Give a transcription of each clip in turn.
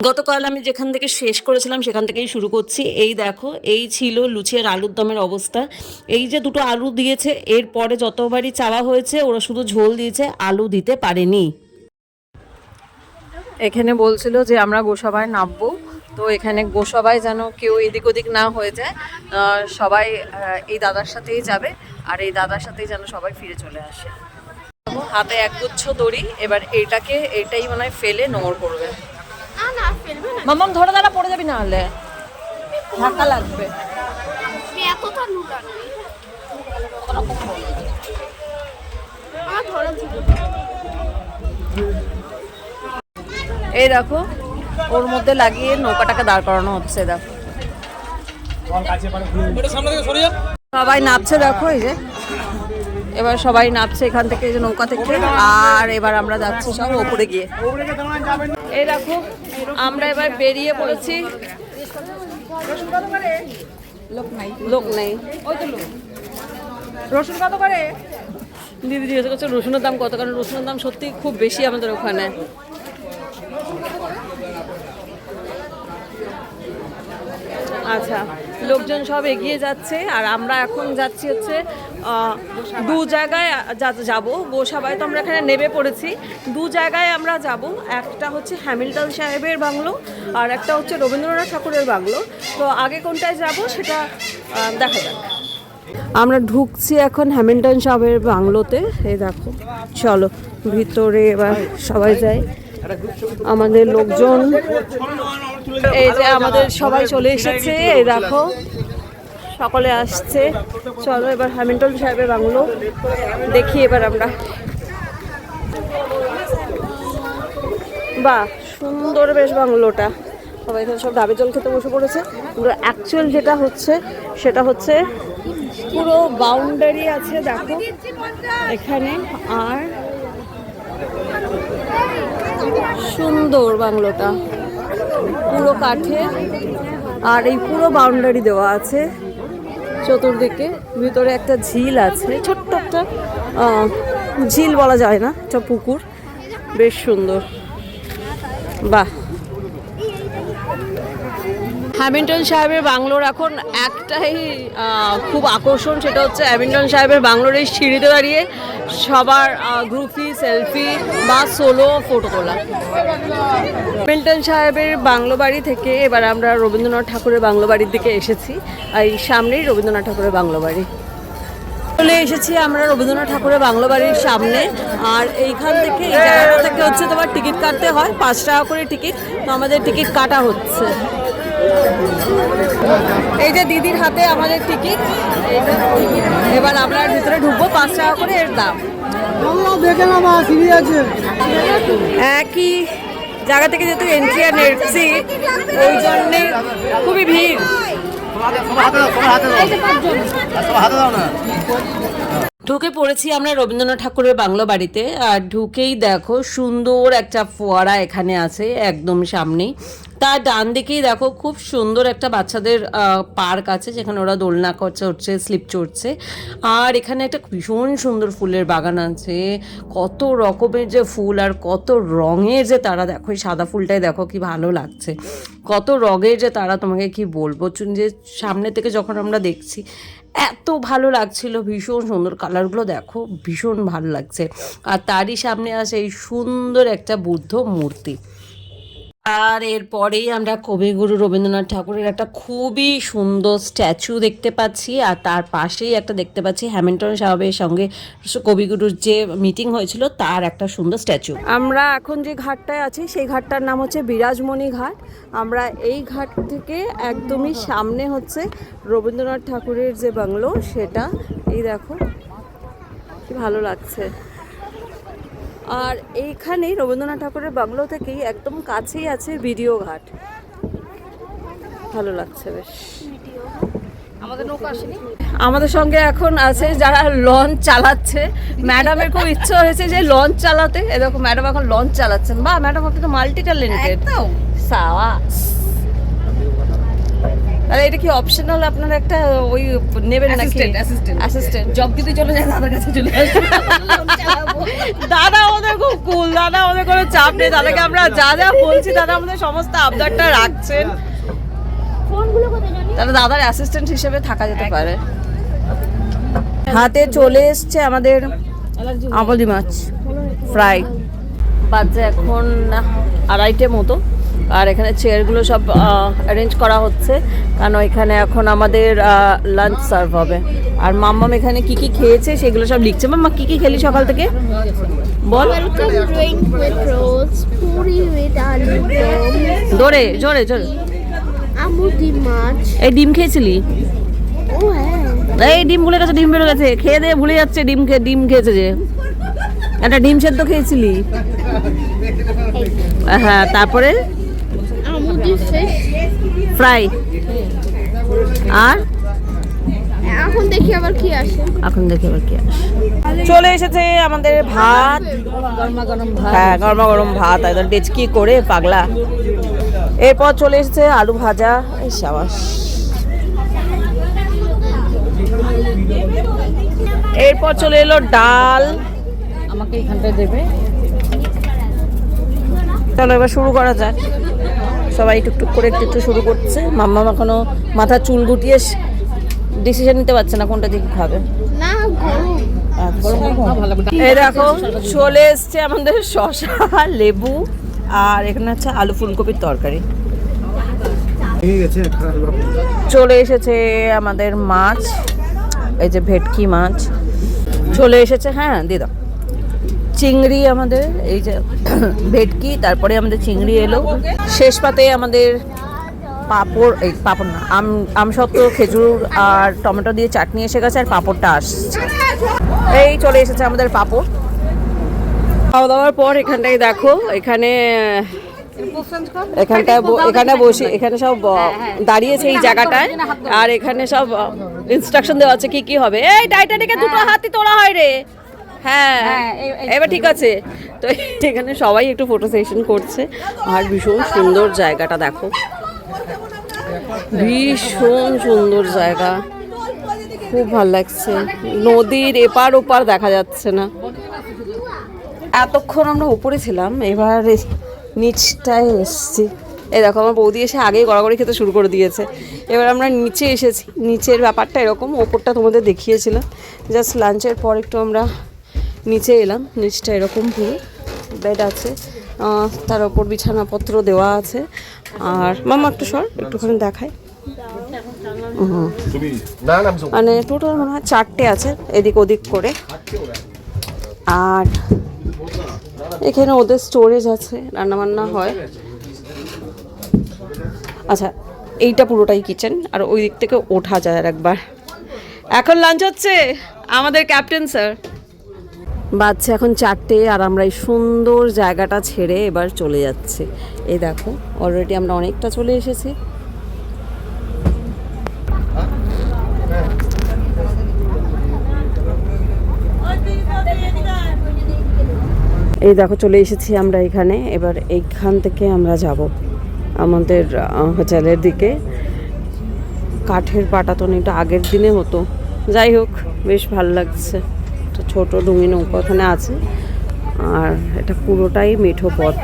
গতকাল আমি যেখান থেকে শেষ করেছিলাম সেখান থেকেই শুরু করছি। এই দেখো, এই ছিল লুচি আর আলুর দমের অবস্থা। এই যে দুটো আলু দিয়েছে, এরপরে যতবারই চাওয়া হয়েছে ওরা শুধু ঝোল দিয়েছে, আলু দিতে পারেনি। এখানে বলছিল যে আমরা গোসাবায় নামবো, তো এখানে গোসাবায় যেন কেউ এদিক ওদিক না হয়ে যায়, সবাই এই দাদার সাথেই যাবে, আর এই দাদার সাথেই যেন সবাই ফিরে চলে আসে। হাতে একগুচ্ছ দড়ি, এবার এটাই মনে হয় ফেলে নোংর করবে। মামাম ধরে দাঁড়া, পড়ে যাবি না হলে, ধাক্কা লাগবে। এই দেখো, ওর মধ্যে লাগিয়ে নৌকাটাকে দাঁড় করানো হচ্ছে। দেখো সবাই নামছে, দেখো এই যে এবার সবাই নামছে এখান থেকে, এই যে নৌকা থেকে। আর এবার আমরা যাচ্ছি সব ওপরে গিয়ে। এই দেখো, আমরা এবার বেরিয়ে পড়েছি। লোক নেই। রসুন কত করে দিদি জিজ্ঞেস করছে রসুনের দাম কত, কারণ রসুনের দাম সত্যি খুব বেশি আমাদের ওখানে। আচ্ছা, লোকজন সব এগিয়ে যাচ্ছে, আর আমরা এখন যাচ্ছি হচ্ছে দু জায়গায় যাব। গোসাবায় তো আমরা এখানে নেমে পড়েছি, দু জায়গায় আমরা যাব। একটা হচ্ছে হ্যামিল্টন সাহেবের বাংলো, আর একটা হচ্ছে রবীন্দ্রনাথ ঠাকুরের বাংলো। তো আগে কোনটায় যাব সেটা দেখা যাক। আমরা ঢুকছি এখন হ্যামিল্টন সাহেবের বাংলোতে। এই দেখো, চলো ভিতরে এবার সবাই যায়। আমাদের লোকজন, এই যে আমাদের সবাই চলে এসেছে। এই দেখো সকলে আসছে। চলো এবার হ্যামিল্টন সাহেবের বাংলো দেখি এবার আমরা। বাহ, সুন্দর বেশ বাংলোটা। সবাই এখানে সব ডাবে জল খেতে বসে পড়েছে। অ্যাকচুয়াল যেটা হচ্ছে সেটা হচ্ছে পুরো বাউন্ডারি আছে, দেখো এখানে। আর সুন্দর বাংলোটা পুরো কাঠে, আর এই পুরো বাউন্ডারি দেওয়া আছে চতুর্দিকে। ভিতরে একটা ঝিল আছে, ছোট্ট একটা ঝিল বলা যায় না, একটা পুকুর, বেশ সুন্দর। বাহ, হ্যামিল্টন সাহেবের বাংলোর এখন একটাই খুব আকর্ষণ, সেটা হচ্ছে হ্যামিল্টন সাহেবের বাংলোর এই সিঁড়িতে দাঁড়িয়ে সবার গ্রুপি, সেলফি বা সোলো ফটো তোলা। হ্যামিল্টন সাহেবের বাংলো বাড়ি থেকে এবার আমরা রবীন্দ্রনাথ ঠাকুরের বাংলো বাড়ির দিকে এসেছি। এই সামনেই রবীন্দ্রনাথ ঠাকুরের বাংলো বাড়ি। চলে এসেছি আমরা রবীন্দ্রনাথ ঠাকুরের বাংলো বাড়ির সামনে। আর এইখান থেকে, এই জায়গাটা থেকে হচ্ছে তোমার টিকিট কাটতে হয়, 5 টাকা করে টিকিট। তো আমাদের টিকিট কাটা হচ্ছে। এই যে দিদির হাতে আমাদের টিকিট, এবার আমরা ভিতরে ঢুকবো, 5 টাকা করে এর দাম। একই জায়গা থেকে যেহেতু এন্ট্রি আর এক্সিট, ওই জন্যে খুবই ভিড়। ঢুকে পড়েছি আমরা রবীন্দ্রনাথ ঠাকুরের বাংলো বাড়িতে। আর ঢুকেই দেখো সুন্দর একটা ফোয়ারা এখানে আছে একদম সামনেই। তার ডান দিকেই দেখো খুব সুন্দর একটা বাচ্চাদের পার্ক আছে, যেখানে ওরা দোলনা চড়ছে, স্লিপ চড়ছে। আর এখানে একটা ভীষণ সুন্দর ফুলের বাগান আছে, কত রকমের যে ফুল আর কত রঙের যে তারা। দেখো এই সাদা ফুলটাই দেখো কি ভালো লাগছে, কত রঙের যে তারা, তোমাকে কি বলবো। যে সামনে থেকে যখন আমরা দেখছি এত ভালো লাগছিল, ভীষণ সুন্দর কালারগুলো দেখো, ভীষণ ভালো লাগছে। আর তারই সামনে আছে এই সুন্দর একটা বুদ্ধ মূর্তি। আর এরপরেই আমরা কবিগুরু রবীন্দ্রনাথ ঠাকুরের একটা খুবই সুন্দর স্ট্যাচু দেখতে পাচ্ছি, আর তার পাশেই একটা দেখতে পাচ্ছি হ্যামিল্টন সাহেবের সঙ্গে কবিগুরুর যে মিটিং হয়েছিল তার একটা সুন্দর স্ট্যাচু। আমরা এখন যে ঘাটটায় আছি সেই ঘাটটার নাম হচ্ছে বিরাজমণি ঘাট। আমরা এই ঘাট থেকে একদমই সামনে হচ্ছে রবীন্দ্রনাথ ঠাকুরের যে বাংলো সেটা। এই দেখো কি ভালো লাগছে। আর এইখানেই রবীন্দ্রনাথ ঠাকুরের বাংলো থেকেই একদম কাছেই আছে ভিডিও ঘাট। ভালো লাগছে বেশ। আমাদের নৌকা আসেনি, আমাদের সঙ্গে এখন আছে যারা লঞ্চ চালাচ্ছে। ম্যাডামের খুব ইচ্ছে হয়েছে যে লঞ্চ চালাতে। এ দেখো ম্যাডাম এখন লঞ্চ চালাচ্ছেন। বাহ ম্যাডাম, আপনি তো মাল্টি ট্যালেন্টেড। সাবাস। তাহলে এটা কি অপশনাল আপনারা একটা ওই নেবেন নাকি? অ্যাসিস্ট্যান্ট জব দিতে চলে যায় দাদার কাছে চলে আসবে। দাদা আমাদের খুব কুল, দাদা আমাদের কোনো চাপ নেই, দাদাকে আমরা যা যা বলছি দাদা আমাদের সমস্ত আবদারটা রাখছেন। তাহলে দাদার অ্যাসিস্ট্যান্ট হিসেবে থাকা যেতে পারে। হাতে চলে এসছে আমাদের আমলি মাছ ফ্রাই, বাজে এখন 2:30 মতো। আর এখানে চেয়ারগুলো সব অ্যারেঞ্জ করা হচ্ছে, কারণ এখানে এখন আমাদের লাঞ্চ সার্ভ হবে। আর মাম্মাম এখানে কি কি খেয়েছে সেগুলো সব লিখছে। মাম্মা কি কি খেলি সকাল থেকে বল? জোরে জোরে জোরে। এই ডিম খেয়েছিলি? এই ডিম ভুলে গেছে, ডিম বেরো গেছে, খেয়ে দিয়ে ভুলে যাচ্ছে ডিম খেয়েছে যে। একটা ডিম সেদ্ধ খেয়েছিলি? হ্যাঁ, তারপরে ফ্রাই। আর এখন দেখি আবার কি আসে। চলে এসেছে আমাদের ভাত, হ্যাঁ গরমা গরম ভাত, একদম ডেচকি করে পাগলা। এরপর চলে এসেছে আলু ভাজা, এই সাবাস। এরপর চলে এলো ডাল, আমাকে এখানটায় দেবে। চলো এবার শুরু করা যাক। সবাই টুকটুক করে একটু শুরু করছে। মাম্মা এখনো মাথা চুল গুটিয়ে ডিসিশন নিতে পারছে না কোনটা দিকে খাবে। এই দেখো চলে এসছে আমাদের শসা, লেবু, আর এখানে হচ্ছে আলু ফুলকপির তরকারি। চলে এসেছে আমাদের মাছ, এই যে ভেটকি মাছ চলে এসেছে। হ্যাঁ দিদা, চিংড়ি আমাদের, এই যে ভেটকি, তারপরে আমাদের চিংড়ি এলো। শেষ পাতে আমাদের পাঁপড়, এই পাঁপড় না, আমসত্ত্ব, খেজুর আর টমেটো দিয়ে চাটনি এসে গেছে, আর পাঁপড়টা আসছে। এই চলে এসেছে আমাদের পাঁপড়। খাওয়া দাওয়ার পর এখানটায় দেখো, এখানে বসে, এখানে সব দাঁড়িয়েছে এই জায়গাটায়, আর এখানে সব ইনস্ট্রাকশন দেওয়া আছে কি কি হবে। এই টাইটানিকে দুটো হাতি তোলা হয় রে। হ্যাঁ এবার ঠিক আছে। তো এখানে সবাই একটু ফটো সেশন করছে। আর ভীষণ সুন্দর জায়গাটা দেখো, ভীষণ সুন্দর জায়গা, খুব ভালো লাগছে। নদীর এপার ওপার দেখা যাচ্ছে না। এতক্ষণ আমরা উপরে ছিলাম, এবার নিচটায় এসছি। এই দেখো আমার বৌদি এসে আগেই গড়াগড়ি খেতে শুরু করে দিয়েছে। এবার আমরা নিচে এসেছি। নিচের ব্যাপারটা এরকম, ওপরটা তোমাদের দেখিয়েছিলাম। জাস্ট লাঞ্চের পর একটু আমরা নিচে এলাম। নিচটা এরকম পুরো বেড আছে, তার ওপর বিছানাপত্র দেওয়া আছে। আর মামা একটু সর, একটুখানি দেখায়। মানে টোটাল মনে হয় 4টে আছে এদিক ওদিক করে। আর এখানে ওদের স্টোরেজ আছে, রান্নাবান্না হয়। আচ্ছা, এইটা পুরোটাই কিচেন, আর ওই দিক থেকে ওঠা যায় আর একবার। এখন লাঞ্চ হচ্ছে আমাদের ক্যাপ্টেন স্যার। বাচ্চা এখন 4টে, আর আমরা এই সুন্দর জায়গাটা ছেড়ে এবার চলে যাচ্ছি। এই দেখো অলরেডি আমরা অনেকটা চলে এসেছি। এই দেখো চলে এসেছি আমরা এখানে। এবার এইখান থেকে আমরা যাব আমাদের হোটেলের দিকে। কাঠের পাটাতন, এটা আগের দিনে হতো। যাই হোক, বেশ ভালো লাগছে। একটা ছোটো ডুঙি নৌকা ওখানে আছে, আর এটা পুরোটাই মেঠো পথ।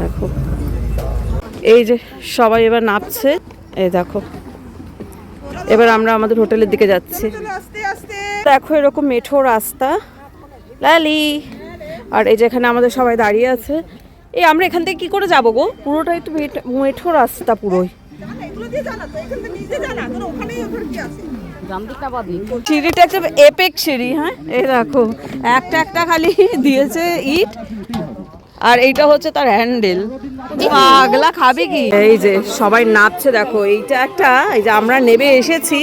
দেখো এই যে সবাই এবার নামছে। এই দেখো এবার আমরা আমাদের হোটেলের দিকে যাচ্ছি। দেখো এরকম মেঠো রাস্তা, লালি। আর এই যেখানে আমাদের সবাই দাঁড়িয়ে আছে। এই আমরা এখান থেকে কি করে যাবো গো? পুরোটাই তো মেঠো রাস্তা পুরোই। সিঁড়িটা একটা এপেক সিঁড়ি। হ্যাঁ এই দেখো একটা একটা খালি দিয়েছে ইট, আর এইটা হচ্ছে তার হ্যান্ডেল। পাগলা খাবে কি? এই যে সবাই নামছে দেখো। এইটা একটা, এই যে আমরা নেমে এসেছি,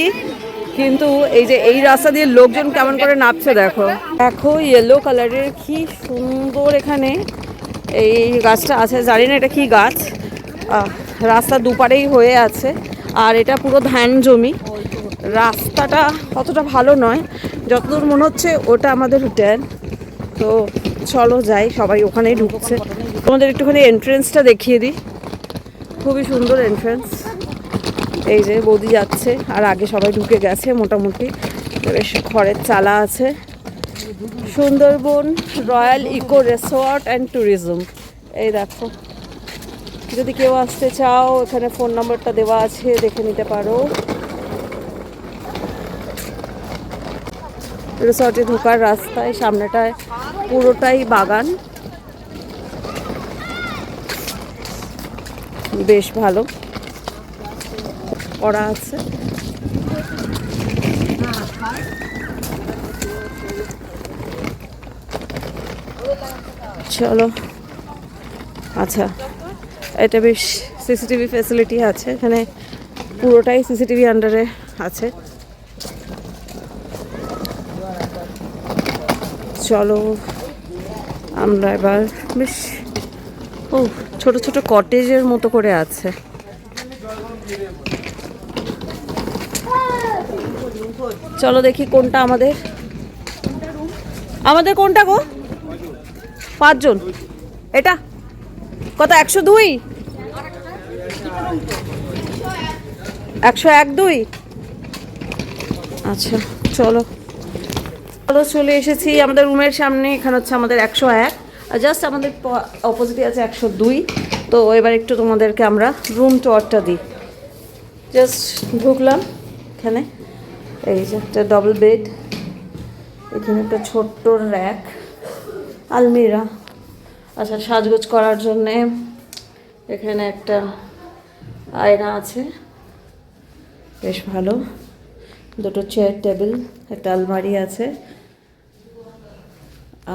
কিন্তু এই যে এই রাস্তা দিয়ে লোকজন কেমন করে নামছে দেখো। দেখো ইয়েলো কালারের কি সুন্দর এখানে এই গাছটা আছে। জানি না এটা কি গাছ, রাস্তা দুপারেই হয়ে আছে। আর এটা পুরো ধান জমি। রাস্তাটা অতটা ভালো নয়, যতদূর মনে হচ্ছে ওটা আমাদের হোটেল। তো চলো যাই, সবাই ওখানেই ঢুকছে। তোমাদের একটুখানি এন্ট্রেন্সটা দেখিয়ে দিই। খুবই সুন্দর এন্ট্রেন্স। এই যে বৌদি যাচ্ছে, আর আগে সবাই ঢুকে গেছে মোটামুটি। বেশ খড়ের চালা আছে। Sundarban Royal Eco Resort and Tourism. এই দেখো, যদি কেউ আসতে চাও এখানে ফোন নাম্বারটা দেওয়া আছে, দেখে নিতে পারো। রিসর্টে ঢোকার রাস্তায় সামনেটায় পুরোটাই বাগান, বেশ ভালো করা আছে। চলো, আচ্ছা, এটা বেশ সিসিটিভি ফ্যাসিলিটি আছে এখানে, পুরোটাই সিসিটিভি আন্ডারে আছে। চলো আমরা এবার, বেশ ও ছোট ছোট কটেজের মতো করে আছে। চলো দেখি কোনটা আমাদের, আমাদের কোনটা গো? 5 জন। এটা কত? 102, 101, 2। আচ্ছা চলো চলো, চলে এসেছি আমাদের রুমের সামনে। এখানে হচ্ছে আমাদের 101, আর জাস্ট আমাদের অপোজিটে আছে 102। তো এবার একটু তোমাদেরকে আমরা রুম টুয়ারটা দিই। জাস্ট ঢুকলাম এখানে, এই যে একটা ডবল বেড, এখানে একটা ছোট্ট র্যাক, আলমিরা, আচ্ছা সাজগোজ করার জন্যে এখানে একটা আয়না আছে, বেশ ভালো। দুটো চেয়ার টেবিল, একটা আলমারি আছে,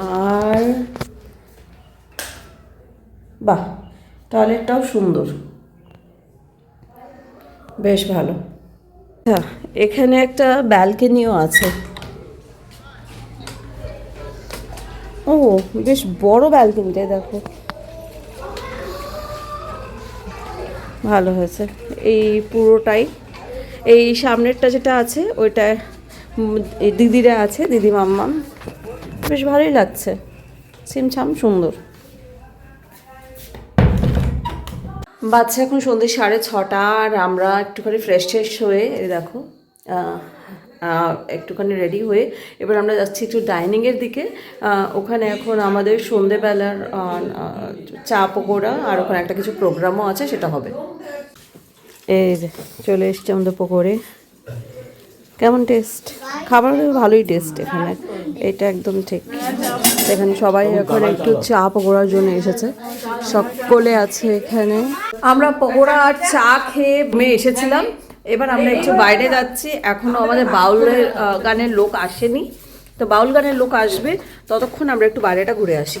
আর বাহ, টয়লেটটাও সুন্দর, বেশ ভালো। আচ্ছা, এখানে একটা ব্যালকনিও আছে। ও বেশ বড় ব্যালকনিটা, দেখো ভালো হয়েছে। এই পুরোটাই, এই সামনেরটা যেটা আছে ওইটা এই দিদিরা আছে, দিদি মাম্মাম, বেশ ভালোই লাগছে, ছিমছাম সুন্দর। বাচ্চা এখন সন্ধ্যে 6:30, আর আমরা একটুখানি ফ্রেশ ট্রেশ হয়ে, এই দেখো একটুখানি রেডি হয়ে এবার আমরা যাচ্ছি একটু ডাইনিংয়ের দিকে। ওখানে এখন আমাদের সন্ধেবেলার চা পকোড়া, আর ওখানে একটা কিছু প্রোগ্রামও আছে, সেটা হবে। এই যে চলে এসছে আমাদের পকোড়ে। কেমন টেস্ট? খাবারের ভালোই টেস্ট এখানে, এটা একদম ঠিক। এখানে সবাই এখন একটু চা পকোড়ার জন্য এসেছে, সকলে আছে এখানে। আমরা পকোড়া আর চা খেয়ে এসেছিলাম, এবার আমরা একটু বাইরে যাচ্ছি। এখনো আমাদের বাউলের গানের লোক আসেনি, তো বাউল গানের লোক আসবে, ততক্ষণ আমরা একটু বাইরেটা ঘুরে আসি।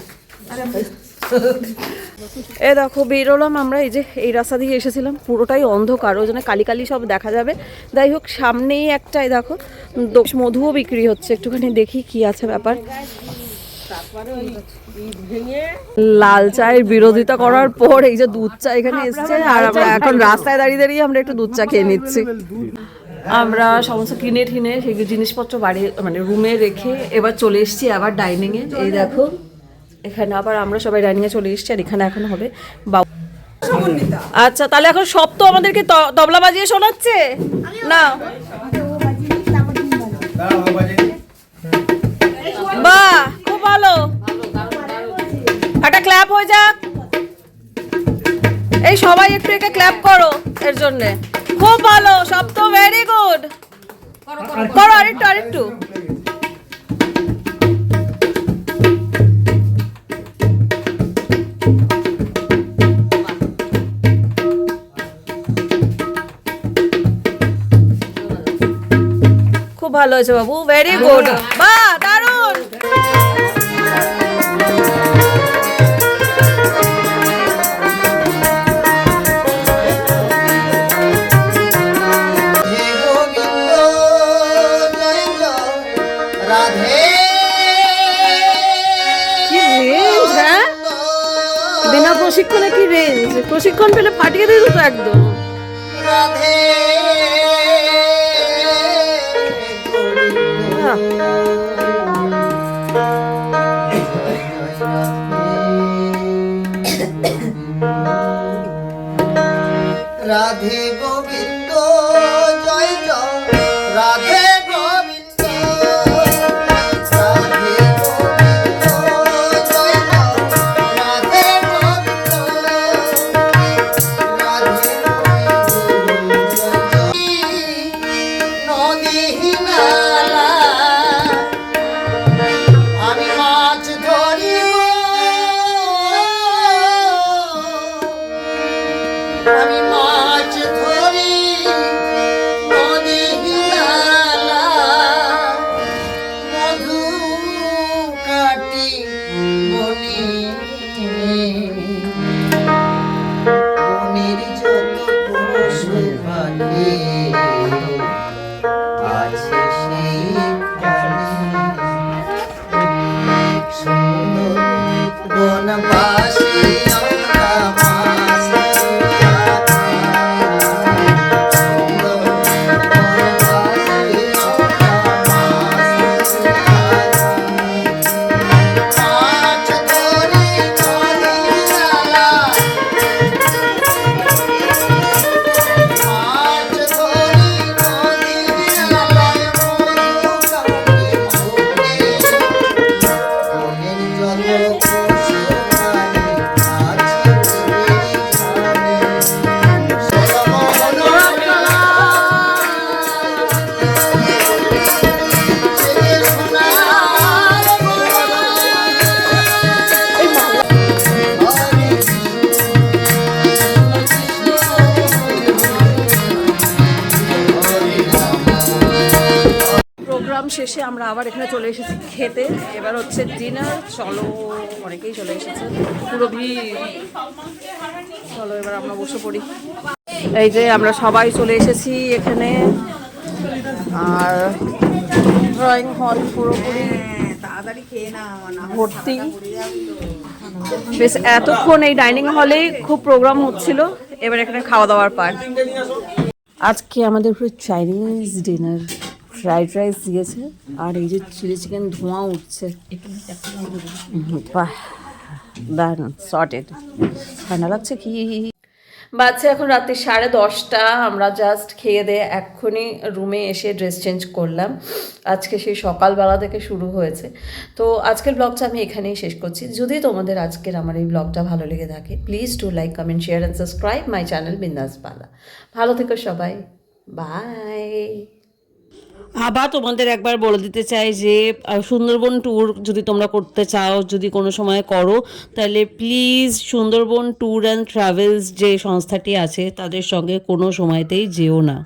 এ দেখো বেরোলাম আমরা, এই যে এই রাস্তা দিয়ে এসেছিলাম, পুরোটাই অন্ধকার, ওই জন্য কালি কালি সব দেখা যাবে। যাই হোক, সামনেই একটা এই দেখো মধুও বিক্রি হচ্ছে, একটুখানি দেখি কি আছে ব্যাপার। লাল চায়ের বিরোধিতা করার পর এই যে দুধ চা এখানে এসছে, আর আমরা এখন রাস্তায় দাঁড়িয়ে দাঁড়িয়ে আমরা একটু দুধ চা খেয়ে নিচ্ছি। আমরা সমস্ত কিনে ঠিনে সেই জিনিসপত্র বাড়ি মানে রুমে রেখে এবার চলে এসেছি আবার ডাইনিংয়ে। এই দেখো এখানে আবার আমরা সবাই ডাইনিংয়ে চলে এসেছি, আর এখানে এখন হবে আচ্ছা তাহলে এখন সব তো আমাদেরকে তবলা বাজিয়ে শোনাচ্ছে না? বাহ, খুব ভালো, একটা ক্ল্যাপ হয়ে যাক। এই সবাই একটু একে ক্ল্যাপ করো এর জন্য, খুব ভালো, সব তো ভেরি গুড। করো আরেকটু আরেকটু। খুব ভালো হয়েছে বাবু, ভেরি গুড, বাহ দারুণ। বিনা প্রশিক্ষণে কি রেঞ্জ, প্রশিক্ষণ পেলে ফাটিয়ে দিত তো একদম। রাধে গোবিন্দ আমি মাছ ধরি নদী নালা, মধু কাটি বনে, বনের যত পশু পাখি আছে সেইখানে, সুন্দর বনবাসী আমরা মাছ ধরিয়া খাই। সুন্দর বনবাসী আমরা মাছ ধরিয়া খাই। মাছ ধরি নদীর নালা, মাছ ধরি নদীর নালায়, মধু কাটি বনে, বনের যত পশু প্রাণী আছে সেইখানে। সলমন ছেলে সোনার বলা, হরে প্রোগ্রাম শেষে আমরা আবার এখানে চলে এসেছি খেতে। এবার হচ্ছে ডিনার। চলো, অনেকেই চলে এসেছে, পুরো ভিড়। চলো এবার আমরা বসে পড়ি। এই যে আমরা সবাই চলে এসেছি এখানে, আর ড্রয়িং হল পুরোপুরি ভর্তি। বেশ এতক্ষণ এই ডাইনিং হলেই খুব প্রোগ্রাম হচ্ছিল, এবার এখানে খাওয়া দাওয়ার পার্ট। আজকে আমাদের পুরো চাইনিজ ডিনার, ফ্রাইড রাইস দিয়েছে, আর এই যে চিলি চিকেন ধোঁয়া উঠছে। বাহ, দারুণ সর্টেড। ঠান্ডা লাগছে কি। বাচ্চা এখন রাত্রি 10:30। আমরা জাস্ট খেয়ে দিয়ে এক্ষুনি রুমে এসে ড্রেস চেঞ্জ করলাম। আজকে সেই সকালবেলা থেকে শুরু হয়েছে। তো আজকের ব্লগটা আমি এখানেই শেষ করছি। যদি তোমাদের আজকের আমার এই ব্লগটা ভালো লেগে থাকে, please do like, comment, share and subscribe my channel বিন্দাস বালা। ভালো থেকো সবাই, বাই। আবার তোমাদের একবার বলে দিতে চাই যে সুন্দরবন ট্যুর যদি তোমরা করতে চাও, যদি কোনো সময় করো, তাহলে please Sundarban tour and travels যে সংস্থাটি আছে তাদের সঙ্গে কোনো সময়তেই যেও না।